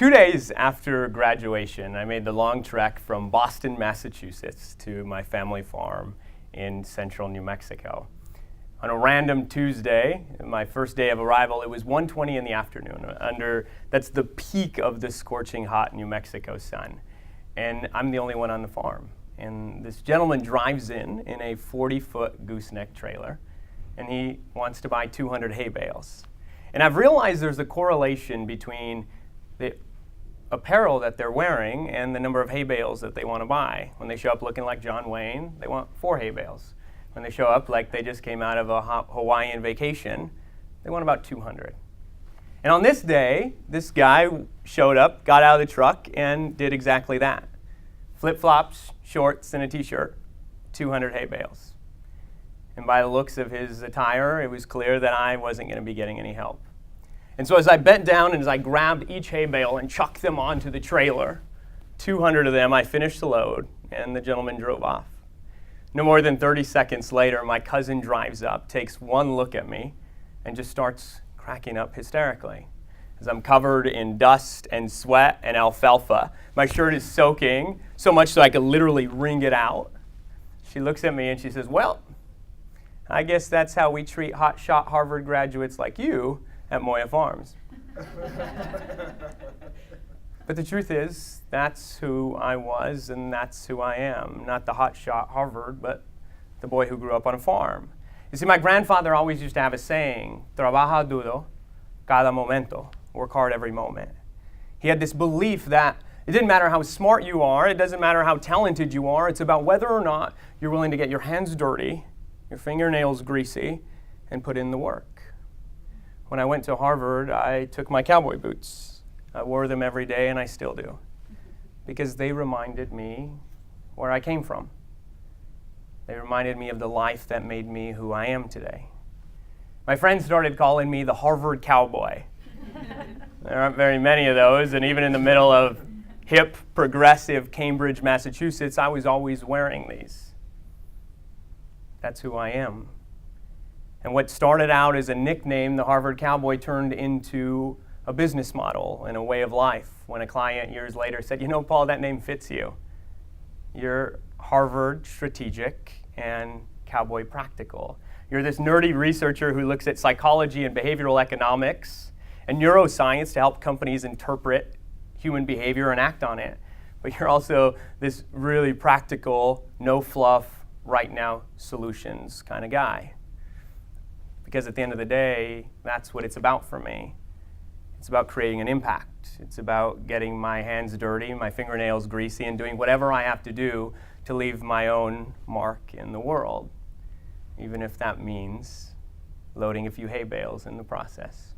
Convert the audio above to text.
2 days after graduation, I made the long trek from Boston, Massachusetts to my family farm in central New Mexico. On a random Tuesday, my first day of arrival, it was 1:20 in the afternoon. That's the peak of the scorching hot New Mexico sun. And I'm the only one on the farm. And this gentleman drives in a 40-foot gooseneck trailer, and he wants to buy 200 hay bales. And I've realized there's a correlation between the apparel that they're wearing and the number of hay bales that they want to buy. When they show up looking like John Wayne, they want 4 hay bales. When they show up like they just came out of a Hawaiian vacation, they want about 200. And on this day, this guy showed up, got out of the truck, and did exactly that. Flip-flops, shorts, and a t-shirt, 200 hay bales. And by the looks of his attire, it was clear that I wasn't going to be getting any help. And so as I bent down and as I grabbed each hay bale and chucked them onto the trailer, 200 of them, I finished the load, and the gentleman drove off. No more than 30 seconds later, my cousin drives up, takes one look at me, and just starts cracking up hysterically. As I'm covered in dust and sweat and alfalfa, my shirt is soaking so much so I could literally wring it out. She looks at me and she says, "Well, I guess that's how we treat Hotshot Harvard graduates like you at Moya Farms." But the truth is, that's who I was and that's who I am. Not the Hotshot Harvard, but the boy who grew up on a farm. You see, my grandfather always used to have a saying, "Trabaja duro cada momento," work hard every moment. He had this belief that it didn't matter how smart you are, it doesn't matter how talented you are, it's about whether or not you're willing to get your hands dirty, your fingernails greasy, and put in the work. When I went to Harvard, I took my cowboy boots. I wore them every day, and I still do, because they reminded me where I came from. They reminded me of the life that made me who I am today. My friends started calling me the Harvard Cowboy. There aren't very many of those, and even in the middle of hip, progressive Cambridge, Massachusetts, I was always wearing these. That's who I am. And what started out as a nickname, the Harvard Cowboy, turned into a business model and a way of life when a client years later said, "You know, Paul, that name fits you. You're Harvard strategic and Cowboy practical. You're this nerdy researcher who looks at psychology and behavioral economics and neuroscience to help companies interpret human behavior and act on it. But you're also this really practical, no fluff, right now solutions kind of guy." Because at the end of the day, that's what it's about for me. It's about creating an impact. It's about getting my hands dirty, my fingernails greasy, and doing whatever I have to do to leave my own mark in the world, even if that means loading a few hay bales in the process.